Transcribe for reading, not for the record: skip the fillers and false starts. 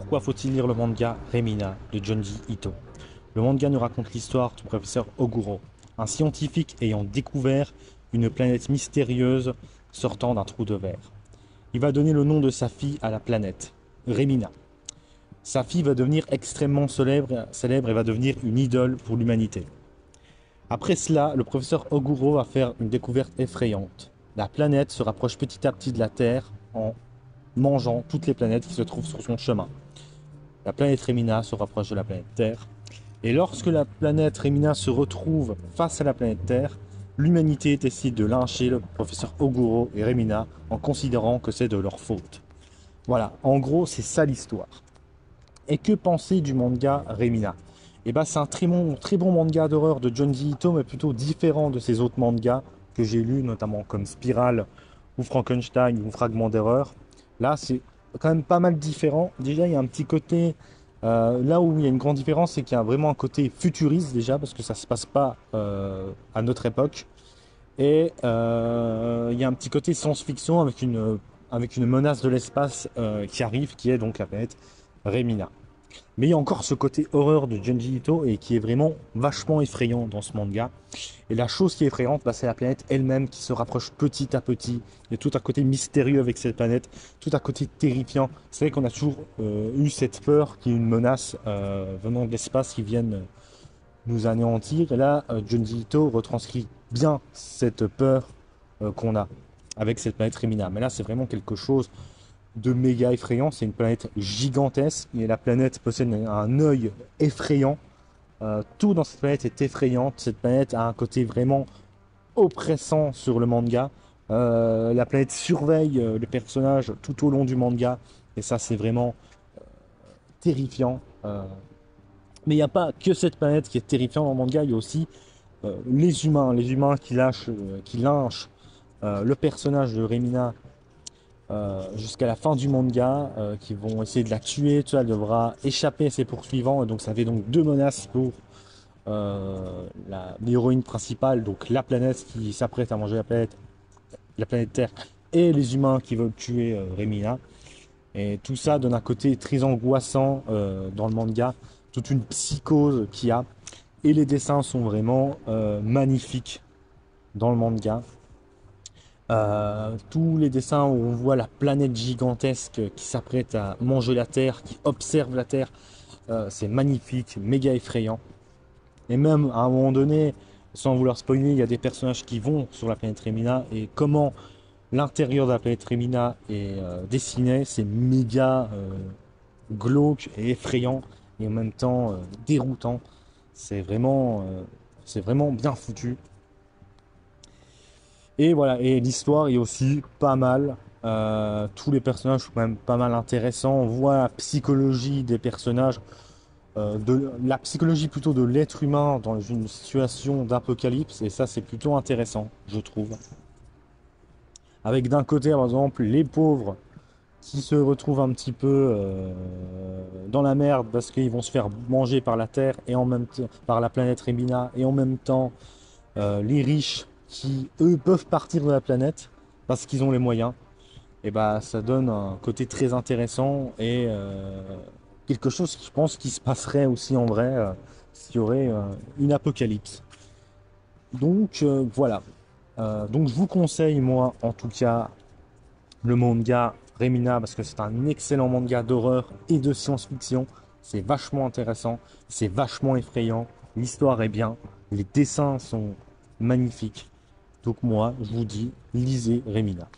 Pourquoi faut-il lire le manga Remina de Junji Ito? Le manga nous raconte l'histoire du professeur Oguro, un scientifique ayant découvert une planète mystérieuse sortant d'un trou de verre. Il va donner le nom de sa fille à la planète, Remina. Sa fille va devenir extrêmement célèbre et va devenir une idole pour l'humanité. Après cela, le professeur Oguro va faire une découverte effrayante. La planète se rapproche petit à petit de la Terre en mangeant toutes les planètes qui se trouvent sur son chemin. La planète Remina se rapproche de la planète Terre. Et lorsque la planète Remina se retrouve face à la planète Terre, l'humanité décide de lyncher le professeur Oguro et Remina en considérant que c'est de leur faute. Voilà, en gros, c'est ça l'histoire. Et que penser du manga Remina? Eh ben, c'est un très bon manga d'horreur de Junji Ito, mais plutôt différent de ses autres mangas que j'ai lus, notamment comme Spiral ou Frankenstein ou Fragment d'erreur. Là, c'est quand même pas mal différent. Déjà, il y a un petit côté... là où il y a une grande différence, c'est qu'il y a vraiment un côté futuriste déjà, parce que ça se passe pas à notre époque. Et il y a un petit côté science-fiction avec une menace de l'espace qui arrive, qui est donc la planète Remina. Mais il y a encore ce côté horreur de Junji Ito et qui est vraiment vachement effrayant dans ce manga. Et la chose qui est effrayante, bah, c'est la planète elle-même qui se rapproche petit à petit. Il y a tout un côté mystérieux avec cette planète, tout un côté terrifiant. C'est vrai qu'on a toujours eu cette peur qu'il y ait une menace venant de l'espace qui vienne nous anéantir. Et là, Junji Ito retranscrit bien cette peur qu'on a avec cette planète Remina. Mais là, c'est vraiment quelque chose de méga effrayant. C'est une planète gigantesque et la planète possède un œil effrayant. Tout dans cette planète est effrayante. Cette planète a un côté vraiment oppressant sur le manga. La planète surveille les personnages tout au long du manga et ça c'est vraiment terrifiant. Mais il n'y a pas que cette planète qui est terrifiante dans le manga, il y a aussi les humains qui lynchent le personnage de Remina jusqu'à la fin du manga, qui vont essayer de la tuer. Tout ça, elle devra échapper à ses poursuivants. Et donc ça fait donc deux menaces pour l'héroïne principale, donc la planète qui s'apprête à manger la planète Terre, et les humains qui veulent tuer Remina. Et tout ça donne un côté très angoissant dans le manga, toute une psychose qu'il y a. Et les dessins sont vraiment magnifiques dans le manga. Tous les dessins où on voit la planète gigantesque qui s'apprête à manger la Terre, qui observe la Terre, c'est magnifique, méga effrayant. Et même à un moment donné, sans vouloir spoiler, il y a des personnages qui vont sur la planète Remina et comment l'intérieur de la planète Remina est dessiné, c'est méga glauque et effrayant et en même temps déroutant. C'est vraiment bien foutu. Et voilà, et l'histoire est aussi pas mal. Tous les personnages sont quand même pas mal intéressants. On voit la psychologie des personnages, la psychologie plutôt de l'être humain dans une situation d'apocalypse. Et ça, c'est plutôt intéressant, je trouve. Avec d'un côté, par exemple, les pauvres qui se retrouvent un petit peu dans la merde parce qu'ils vont se faire manger par la Terre et en même temps par la planète Remina, et en même temps les riches qui, eux, peuvent partir de la planète parce qu'ils ont les moyens. Et bah, ça donne un côté très intéressant et quelque chose, je pense, qui se passerait aussi en vrai s'il y aurait une apocalypse. Donc voilà. Donc je vous conseille, moi, en tout cas, le manga Remina parce que c'est un excellent manga d'horreur et de science-fiction. C'est vachement intéressant, c'est vachement effrayant, l'histoire est bien, les dessins sont magnifiques. Donc moi, je vous dis, lisez Remina.